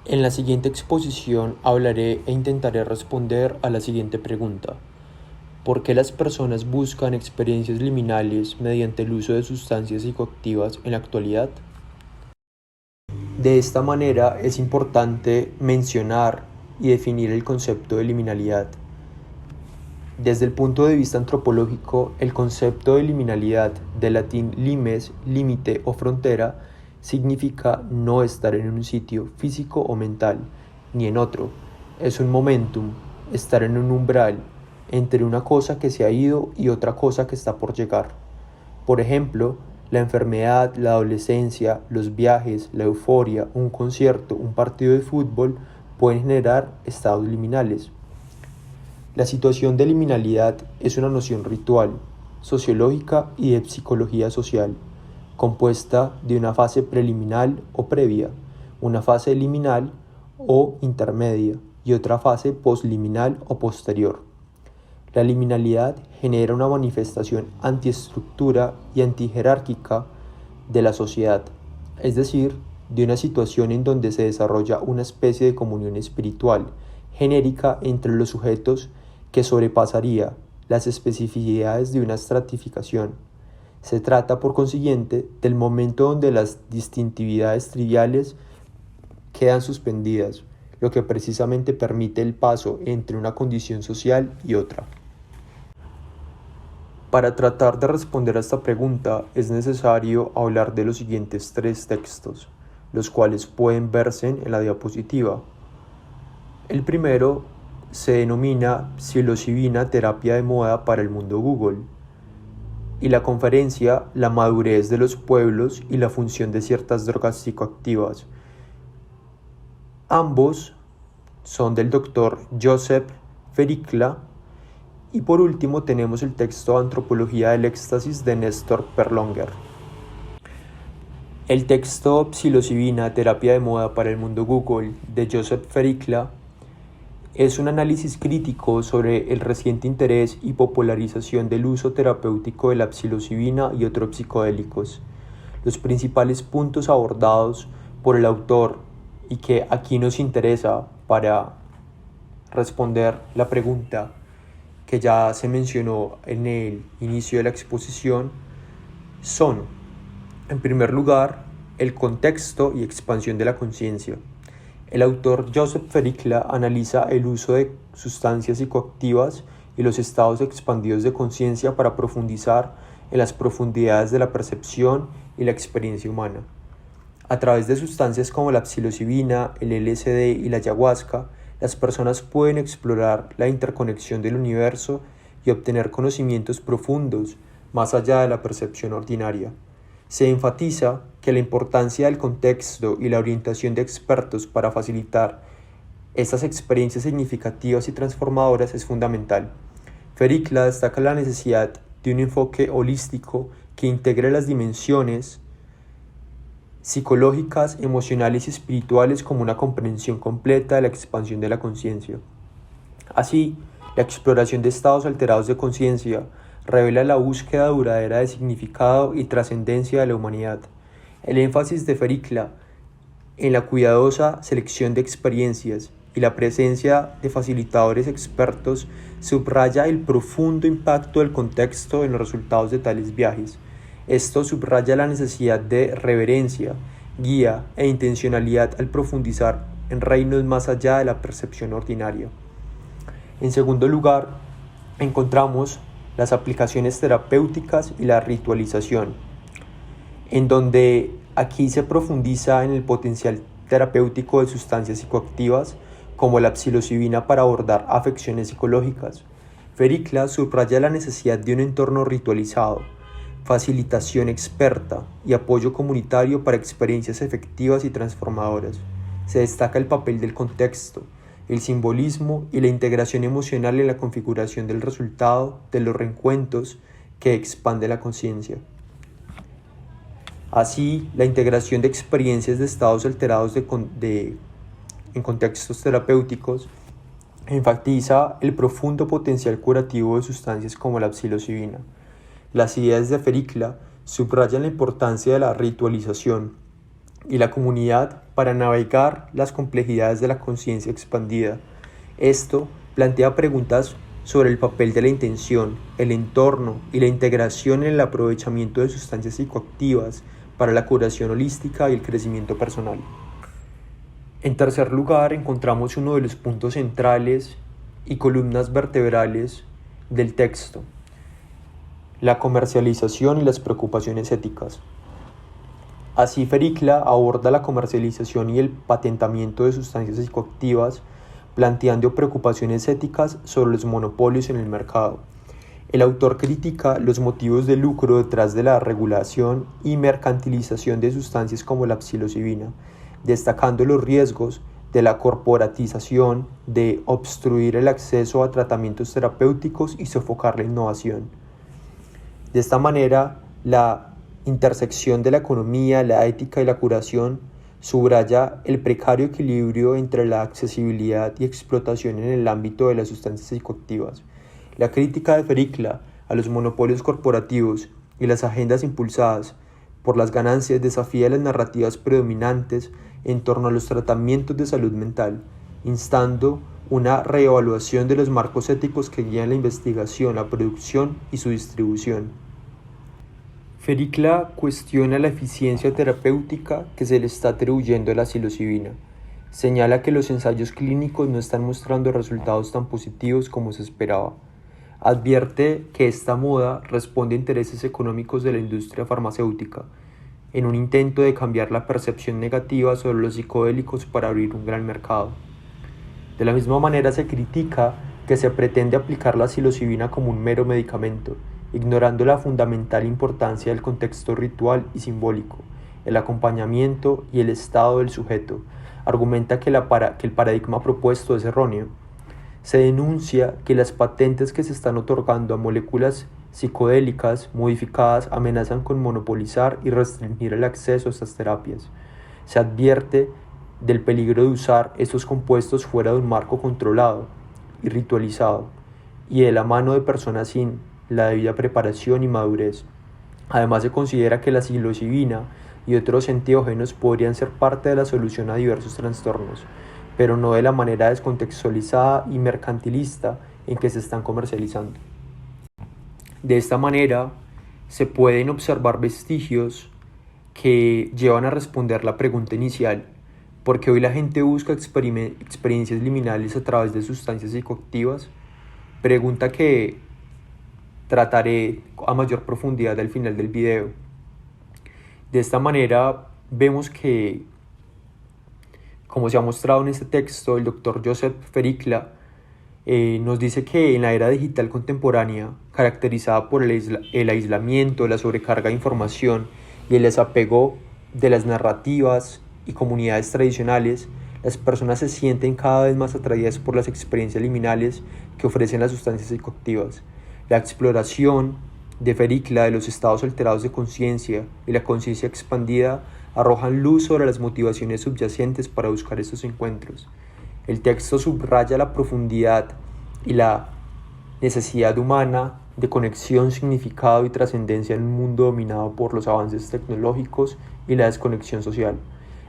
En la siguiente exposición hablaré e intentaré responder a la siguiente pregunta: ¿por qué las personas buscan experiencias liminales mediante el uso de sustancias psicoactivas en la actualidad? De esta manera es importante mencionar y definir el concepto de liminalidad. Desde el punto de vista antropológico, el concepto de liminalidad, del latín limes, límite o frontera, significa no estar en un sitio físico o mental, ni en otro. Es un momentum, estar en un umbral, entre una cosa que se ha ido y otra cosa que está por llegar. Por ejemplo, la enfermedad, la adolescencia, los viajes, la euforia, un concierto, un partido de fútbol pueden generar estados liminales. La situación de liminalidad es una noción ritual, sociológica y de psicología social, compuesta de una fase preliminar o previa, una fase liminal o intermedia y otra fase posliminal o posterior. La liminalidad genera una manifestación antiestructura y antijerárquica de la sociedad, es decir, de una situación en donde se desarrolla una especie de comunión espiritual genérica entre los sujetos que sobrepasaría las especificidades de una estratificación. Se trata, por consiguiente, del momento donde las distintividades triviales quedan suspendidas, lo que precisamente permite el paso entre una condición social y otra. Para tratar de responder a esta pregunta es necesario hablar de los siguientes tres textos, los cuales pueden verse en la diapositiva. El primero se denomina Psilocibina, terapia de moda para el mundo Google, y la conferencia La madurez de los pueblos y la función de ciertas drogas psicoactivas. Ambos son del doctor Joseph Fericla. Y por último tenemos el texto Antropología del éxtasis de Néstor Perlonger. El texto Psilocibina, terapia de moda para el mundo Google de Joseph Fericla es un análisis crítico sobre el reciente interés y popularización del uso terapéutico de la psilocibina y otros psicodélicos. Los principales puntos abordados por el autor y que aquí nos interesa para responder la pregunta que ya se mencionó en el inicio de la exposición son, en primer lugar, el contexto y expansión de la conciencia. El autor Joseph Fericla analiza el uso de sustancias psicoactivas y los estados expandidos de conciencia para profundizar en las profundidades de la percepción y la experiencia humana. A través de sustancias como la psilocibina, el LSD y la ayahuasca, las personas pueden explorar la interconexión del universo y obtener conocimientos profundos más allá de la percepción ordinaria. Se enfatiza que la importancia del contexto y la orientación de expertos para facilitar estas experiencias significativas y transformadoras es fundamental. Fericla destaca la necesidad de un enfoque holístico que integre las dimensiones psicológicas, emocionales y espirituales como una comprensión completa de la expansión de la conciencia. Así, la exploración de estados alterados de conciencia revela la búsqueda duradera de significado y trascendencia de la humanidad. El énfasis de Fericla en la cuidadosa selección de experiencias y la presencia de facilitadores expertos subraya el profundo impacto del contexto en los resultados de tales viajes. Esto subraya la necesidad de reverencia, guía e intencionalidad al profundizar en reinos más allá de la percepción ordinaria. En segundo lugar, encontramos las aplicaciones terapéuticas y la ritualización, en donde aquí se profundiza en el potencial terapéutico de sustancias psicoactivas como la psilocibina para abordar afecciones psicológicas. Fericla subraya la necesidad de un entorno ritualizado, facilitación experta y apoyo comunitario para experiencias efectivas y transformadoras. Se destaca el papel del contexto, el simbolismo y la integración emocional en la configuración del resultado de los reencuentros que expande la conciencia. Así, la integración de experiencias de estados alterados en contextos terapéuticos enfatiza el profundo potencial curativo de sustancias como la psilocibina. Las ideas de Fericla subrayan la importancia de la ritualización, y la comunidad para navegar las complejidades de la conciencia expandida. Esto plantea preguntas sobre el papel de la intención, el entorno y la integración en el aprovechamiento de sustancias psicoactivas para la curación holística y el crecimiento personal. En tercer lugar, encontramos uno de los puntos centrales y columnas vertebrales del texto: la comercialización y las preocupaciones éticas. Así, Ferikla aborda la comercialización y el patentamiento de sustancias psicoactivas, planteando preocupaciones éticas sobre los monopolios en el mercado. El autor critica los motivos de lucro detrás de la regulación y mercantilización de sustancias como la psilocibina, destacando los riesgos de la corporatización, de obstruir el acceso a tratamientos terapéuticos y sofocar la innovación. De esta manera, la intersección de la economía, la ética y la curación subraya el precario equilibrio entre la accesibilidad y explotación en el ámbito de las sustancias psicoactivas. La crítica de Ferikla a los monopolios corporativos y las agendas impulsadas por las ganancias desafía las narrativas predominantes en torno a los tratamientos de salud mental, instando una reevaluación de los marcos éticos que guían la investigación, la producción y su distribución. Ferikla cuestiona la eficiencia terapéutica que se le está atribuyendo a la psilocibina. Señala que los ensayos clínicos no están mostrando resultados tan positivos como se esperaba. Advierte que esta moda responde a intereses económicos de la industria farmacéutica, en un intento de cambiar la percepción negativa sobre los psicodélicos para abrir un gran mercado. De la misma manera se critica que se pretende aplicar la psilocibina como un mero medicamento, ignorando la fundamental importancia del contexto ritual y simbólico, el acompañamiento y el estado del sujeto. Argumenta que el paradigma propuesto es erróneo. Se denuncia que las patentes que se están otorgando a moléculas psicodélicas modificadas amenazan con monopolizar y restringir el acceso a estas terapias. Se advierte del peligro de usar estos compuestos fuera de un marco controlado y ritualizado, y de la mano de personas sin la debida preparación y madurez. Además, se considera que la psilocibina y otros enteógenos podrían ser parte de la solución a diversos trastornos, pero no de la manera descontextualizada y mercantilista en que se están comercializando. De esta manera, se pueden observar vestigios que llevan a responder la pregunta inicial: ¿por qué hoy la gente busca experiencias liminales a través de sustancias psicoactivas? Pregunta que trataré a mayor profundidad al final del video. De esta manera, vemos que, como se ha mostrado en este texto, el Dr. Joseph Ferikla nos dice que en la era digital contemporánea, caracterizada por el aislamiento, la sobrecarga de información y el desapego de las narrativas y comunidades tradicionales, las personas se sienten cada vez más atraídas por las experiencias liminales que ofrecen las sustancias psicoactivas. La exploración de Ferikla de los estados alterados de conciencia y la conciencia expandida arrojan luz sobre las motivaciones subyacentes para buscar estos encuentros. El texto subraya la profundidad y la necesidad humana de conexión, significado y trascendencia en un mundo dominado por los avances tecnológicos y la desconexión social.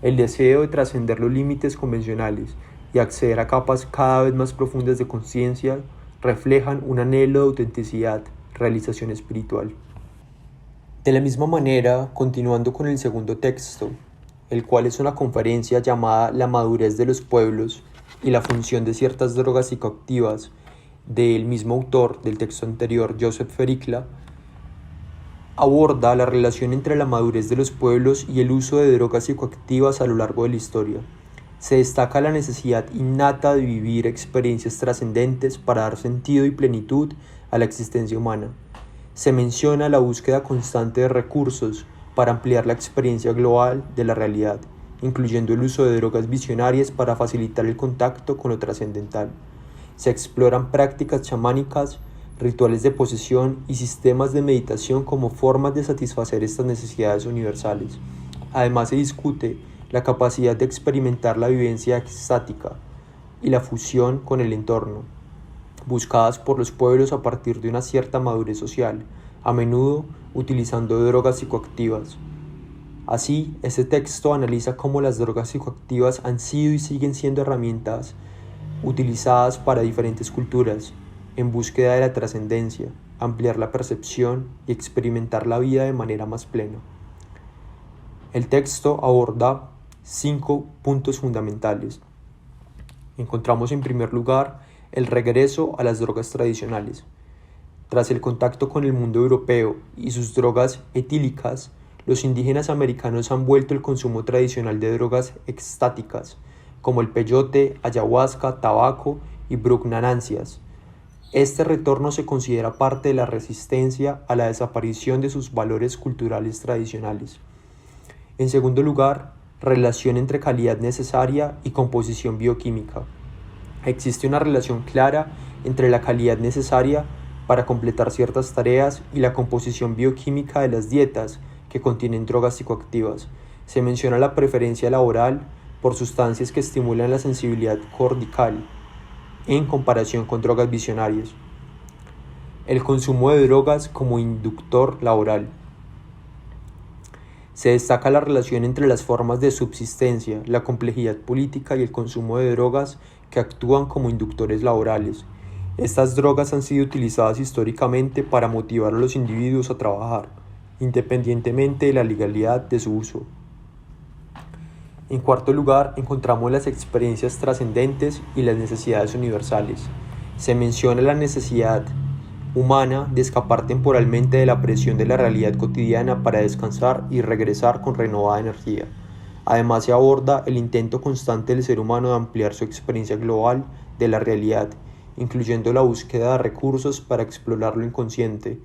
El deseo de trascender los límites convencionales y acceder a capas cada vez más profundas de conciencia reflejan un anhelo de autenticidad, realización espiritual. De la misma manera, continuando con el segundo texto, el cual es una conferencia llamada La madurez de los pueblos y la función de ciertas drogas psicoactivas, del mismo autor del texto anterior, Joseph Ferikla, aborda la relación entre la madurez de los pueblos y el uso de drogas psicoactivas a lo largo de la historia. Se destaca la necesidad innata de vivir experiencias trascendentes para dar sentido y plenitud a la existencia humana. Se menciona la búsqueda constante de recursos para ampliar la experiencia global de la realidad, incluyendo el uso de drogas visionarias para facilitar el contacto con lo trascendental. Se exploran prácticas chamánicas, rituales de posesión y sistemas de meditación como formas de satisfacer estas necesidades universales. Además, se discute la capacidad de experimentar la vivencia extática y la fusión con el entorno, buscadas por los pueblos a partir de una cierta madurez social, a menudo utilizando drogas psicoactivas. Así, este texto analiza cómo las drogas psicoactivas han sido y siguen siendo herramientas utilizadas para diferentes culturas, en búsqueda de la trascendencia, ampliar la percepción y experimentar la vida de manera más plena. El texto aborda 5 puntos fundamentales. Encontramos en primer lugar el regreso a las drogas tradicionales. Tras el contacto con el mundo europeo y sus drogas etílicas, los indígenas americanos han vuelto el consumo tradicional de drogas extáticas, como el peyote, ayahuasca, tabaco y brugnanancias. Este retorno se considera parte de la resistencia a la desaparición de sus valores culturales tradicionales. En segundo lugar, relación entre calidad necesaria y composición bioquímica. Existe una relación clara entre la calidad necesaria para completar ciertas tareas y la composición bioquímica de las dietas que contienen drogas psicoactivas. Se menciona la preferencia laboral por sustancias que estimulan la sensibilidad cortical en comparación con drogas visionarias. El consumo de drogas como inductor laboral. Se destaca la relación entre las formas de subsistencia, la complejidad política y el consumo de drogas que actúan como inductores laborales. Estas drogas han sido utilizadas históricamente para motivar a los individuos a trabajar, independientemente de la legalidad de su uso. En cuarto lugar, encontramos las experiencias trascendentes y las necesidades universales. Se menciona la necesidad humana de escapar temporalmente de la presión de la realidad cotidiana para descansar y regresar con renovada energía. Además, se aborda el intento constante del ser humano de ampliar su experiencia global de la realidad, incluyendo la búsqueda de recursos para explorar lo inconsciente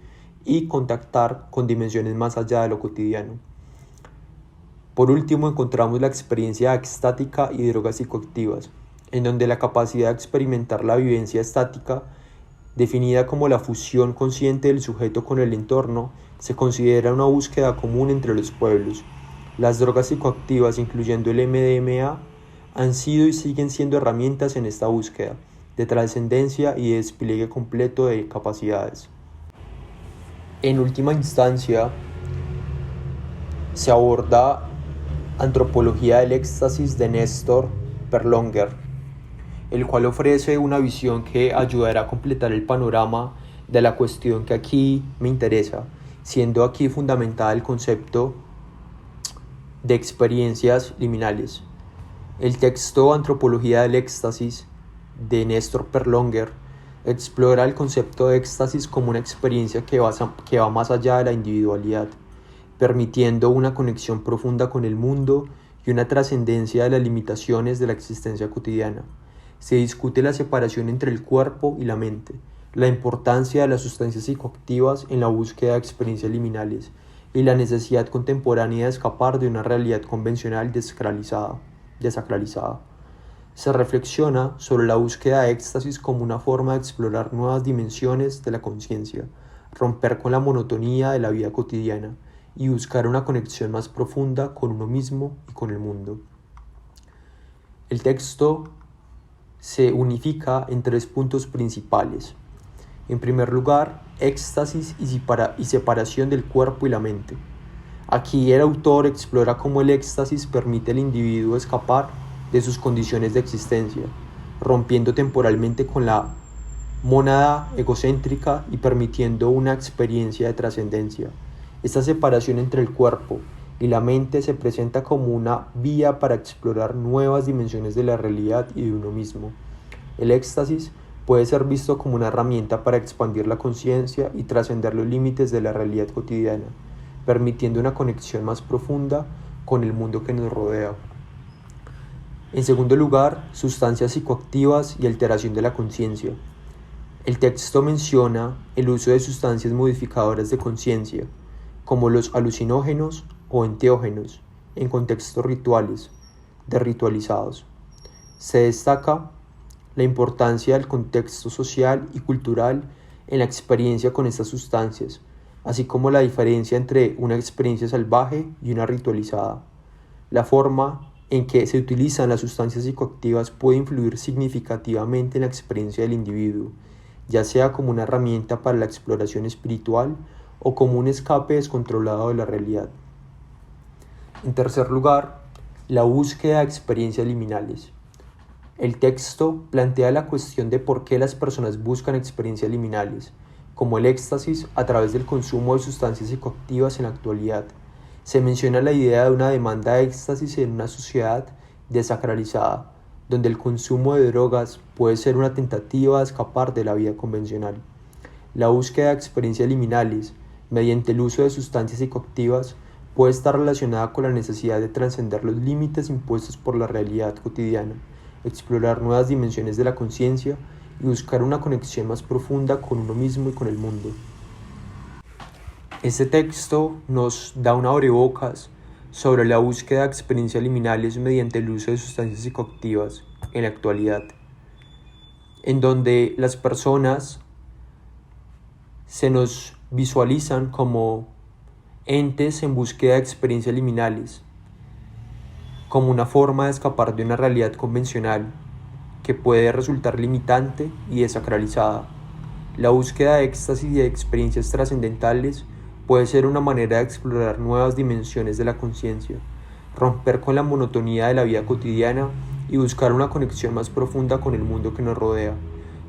y contactar con dimensiones más allá de lo cotidiano. Por último, encontramos la experiencia extática y drogas psicoactivas, en donde la capacidad de experimentar la vivencia estática, definida como la fusión consciente del sujeto con el entorno, se considera una búsqueda común entre los pueblos. Las drogas psicoactivas, incluyendo el MDMA, han sido y siguen siendo herramientas en esta búsqueda de trascendencia y de despliegue completo de capacidades. En última instancia, se aborda Antropología del éxtasis de Néstor Perlonger, el cual ofrece una visión que ayudará a completar el panorama de la cuestión que aquí me interesa, siendo aquí fundamental el concepto de experiencias liminales. El texto Antropología del éxtasis de Néstor Perlonger explora el concepto de éxtasis como una experiencia que va más allá de la individualidad, permitiendo una conexión profunda con el mundo y una trascendencia de las limitaciones de la existencia cotidiana. Se discute la separación entre el cuerpo y la mente, la importancia de las sustancias psicoactivas en la búsqueda de experiencias liminales y la necesidad contemporánea de escapar de una realidad convencional desacralizada. Se reflexiona sobre la búsqueda de éxtasis como una forma de explorar nuevas dimensiones de la conciencia, romper con la monotonía de la vida cotidiana y buscar una conexión más profunda con uno mismo y con el mundo. El texto se unifica en 3 puntos principales. En primer lugar, éxtasis y separación del cuerpo y la mente. Aquí el autor explora cómo el éxtasis permite al individuo escapar de sus condiciones de existencia, rompiendo temporalmente con la mónada egocéntrica y permitiendo una experiencia de trascendencia. Esta separación entre el cuerpo y la mente se presenta como una vía para explorar nuevas dimensiones de la realidad y de uno mismo. El éxtasis puede ser visto como una herramienta para expandir la conciencia y trascender los límites de la realidad cotidiana, permitiendo una conexión más profunda con el mundo que nos rodea. En segundo lugar, sustancias psicoactivas y alteración de la conciencia. El texto menciona el uso de sustancias modificadoras de conciencia, como los alucinógenos o enteógenos, en contextos rituales, de ritualizados. Se destaca la importancia del contexto social y cultural en la experiencia con estas sustancias, así como la diferencia entre una experiencia salvaje y una ritualizada. La forma en que se utilizan las sustancias psicoactivas puede influir significativamente en la experiencia del individuo, ya sea como una herramienta para la exploración espiritual o como un escape descontrolado de la realidad. En tercer lugar, la búsqueda de experiencias liminales. El texto plantea la cuestión de por qué las personas buscan experiencias liminales, como el éxtasis a través del consumo de sustancias psicoactivas en la actualidad. Se menciona la idea de una demanda de éxtasis en una sociedad desacralizada, donde el consumo de drogas puede ser una tentativa de escapar de la vida convencional. La búsqueda de experiencias liminales, mediante el uso de sustancias psicoactivas, puede estar relacionada con la necesidad de trascender los límites impuestos por la realidad cotidiana, explorar nuevas dimensiones de la conciencia y buscar una conexión más profunda con uno mismo y con el mundo. Este texto nos da un abrebocas sobre la búsqueda de experiencias liminales mediante el uso de sustancias psicoactivas en la actualidad, en donde las personas se nos visualizan como entes en búsqueda de experiencias liminales, como una forma de escapar de una realidad convencional que puede resultar limitante y desacralizada. La búsqueda de éxtasis y de experiencias trascendentales puede ser una manera de explorar nuevas dimensiones de la conciencia, romper con la monotonía de la vida cotidiana y buscar una conexión más profunda con el mundo que nos rodea.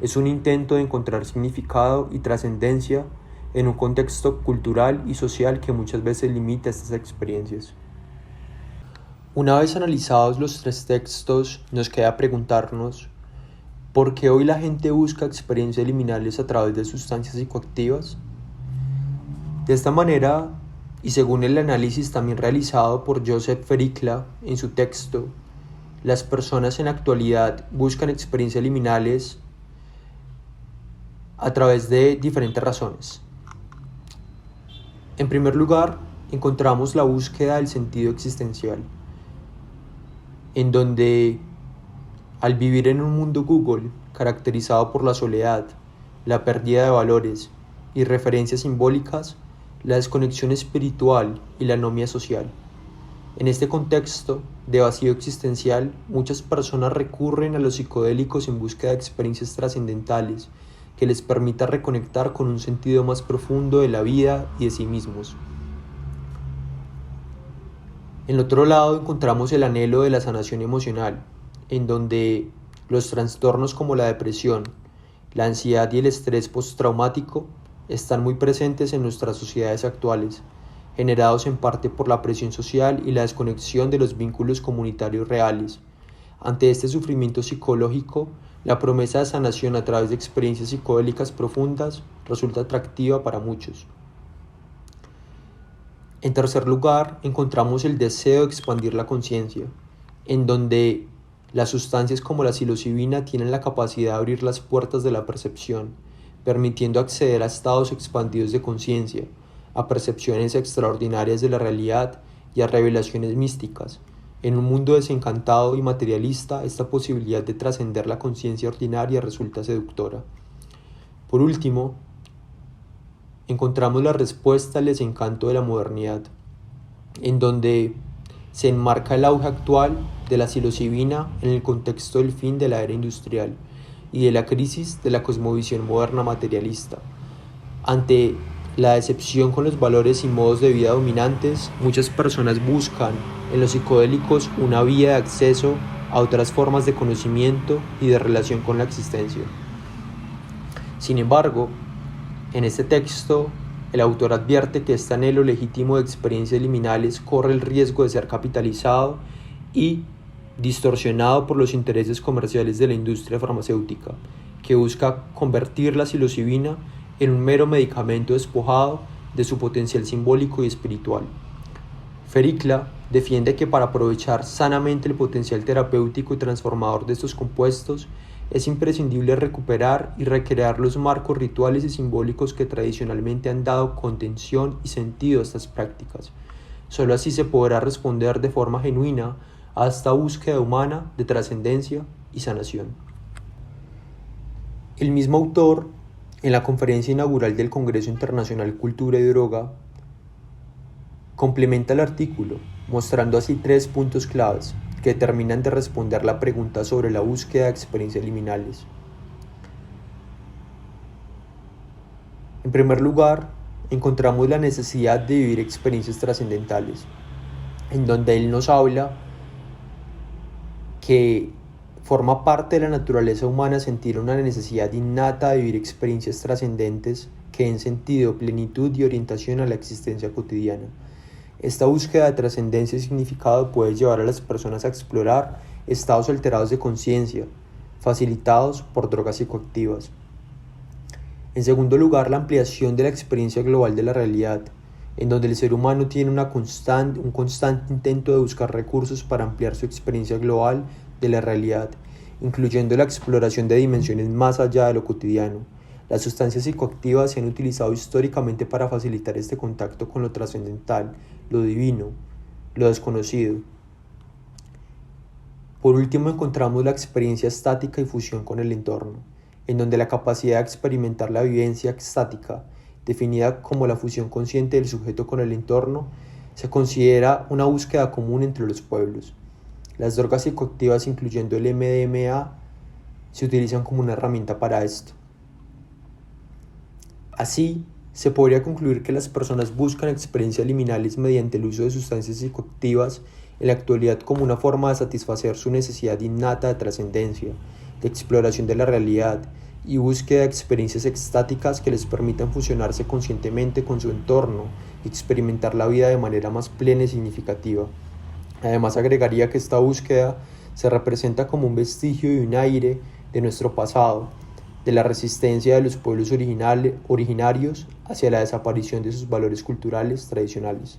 Es un intento de encontrar significado y trascendencia en un contexto cultural y social que muchas veces limita estas experiencias. Una vez analizados los tres textos, nos queda preguntarnos ¿por qué hoy la gente busca experiencias liminales a través de sustancias psicoactivas? De esta manera, y según el análisis también realizado por Joseph Ferikla en su texto, las personas en la actualidad buscan experiencias liminales a través de diferentes razones. En primer lugar, encontramos la búsqueda del sentido existencial, en donde al vivir en un mundo Google caracterizado por la soledad, la pérdida de valores y referencias simbólicas, la desconexión espiritual y la anomia social. En este contexto de vacío existencial, muchas personas recurren a los psicodélicos en búsqueda de experiencias trascendentales que les permita reconectar con un sentido más profundo de la vida y de sí mismos. En el otro lado encontramos el anhelo de la sanación emocional, en donde los trastornos como la depresión, la ansiedad y el estrés postraumático están muy presentes en nuestras sociedades actuales, generados en parte por la presión social y la desconexión de los vínculos comunitarios reales. Ante este sufrimiento psicológico, la promesa de sanación a través de experiencias psicodélicas profundas resulta atractiva para muchos. En tercer lugar, encontramos el deseo de expandir la conciencia, en donde las sustancias como la psilocibina tienen la capacidad de abrir las puertas de la percepción, permitiendo acceder a estados expandidos de conciencia, a percepciones extraordinarias de la realidad y a revelaciones místicas. En un mundo desencantado y materialista, esta posibilidad de trascender la conciencia ordinaria resulta seductora. Por último, encontramos la respuesta al desencanto de la modernidad, en donde se enmarca el auge actual de la psilocibina en el contexto del fin de la era industrial y de la crisis de la cosmovisión moderna materialista. Ante la decepción con los valores y modos de vida dominantes, muchas personas buscan en los psicodélicos una vía de acceso a otras formas de conocimiento y de relación con la existencia. Sin embargo, en este texto, el autor advierte que este anhelo legítimo de experiencias liminales corre el riesgo de ser capitalizado y distorsionado por los intereses comerciales de la industria farmacéutica, que busca convertir la psilocibina en un mero medicamento despojado de su potencial simbólico y espiritual. Ferikla defiende que para aprovechar sanamente el potencial terapéutico y transformador de estos compuestos, es imprescindible recuperar y recrear los marcos rituales y simbólicos que tradicionalmente han dado contención y sentido a estas prácticas. Solo así se podrá responder de forma genuina a esta búsqueda humana de trascendencia y sanación. El mismo autor, en la conferencia inaugural del Congreso Internacional Cultura y Droga, complementa el artículo, mostrando así 3 puntos claves que terminan de responder la pregunta sobre la búsqueda de experiencias liminales. En primer lugar, encontramos la necesidad de vivir experiencias trascendentales. en donde él nos habla que forma parte de la naturaleza humana sentir una necesidad innata de vivir experiencias trascendentes que den sentido, plenitud y orientación a la existencia cotidiana. Esta búsqueda de trascendencia y significado puede llevar a las personas a explorar estados alterados de conciencia, facilitados por drogas psicoactivas. En segundo lugar, la ampliación de la experiencia global de la realidad, en donde el ser humano tiene un constante intento de buscar recursos para ampliar su experiencia global de la realidad, incluyendo la exploración de dimensiones más allá de lo cotidiano. Las sustancias psicoactivas se han utilizado históricamente para facilitar este contacto con lo trascendental, lo divino, lo desconocido. Por último, encontramos la experiencia estática y fusión con el entorno, en donde la capacidad de experimentar la vivencia estática, definida como la fusión consciente del sujeto con el entorno, se considera una búsqueda común entre los pueblos. Las drogas psicoactivas, incluyendo el MDMA, se utilizan como una herramienta para esto. Así, se podría concluir que las personas buscan experiencias liminales mediante el uso de sustancias psicoactivas en la actualidad como una forma de satisfacer su necesidad innata de trascendencia, de exploración de la realidad y búsqueda de experiencias extáticas que les permitan fusionarse conscientemente con su entorno y experimentar la vida de manera más plena y significativa. Además, agregaría que esta búsqueda se representa como un vestigio y un aire de nuestro pasado, de la resistencia de los pueblos originarios hacia la desaparición de sus valores culturales tradicionales.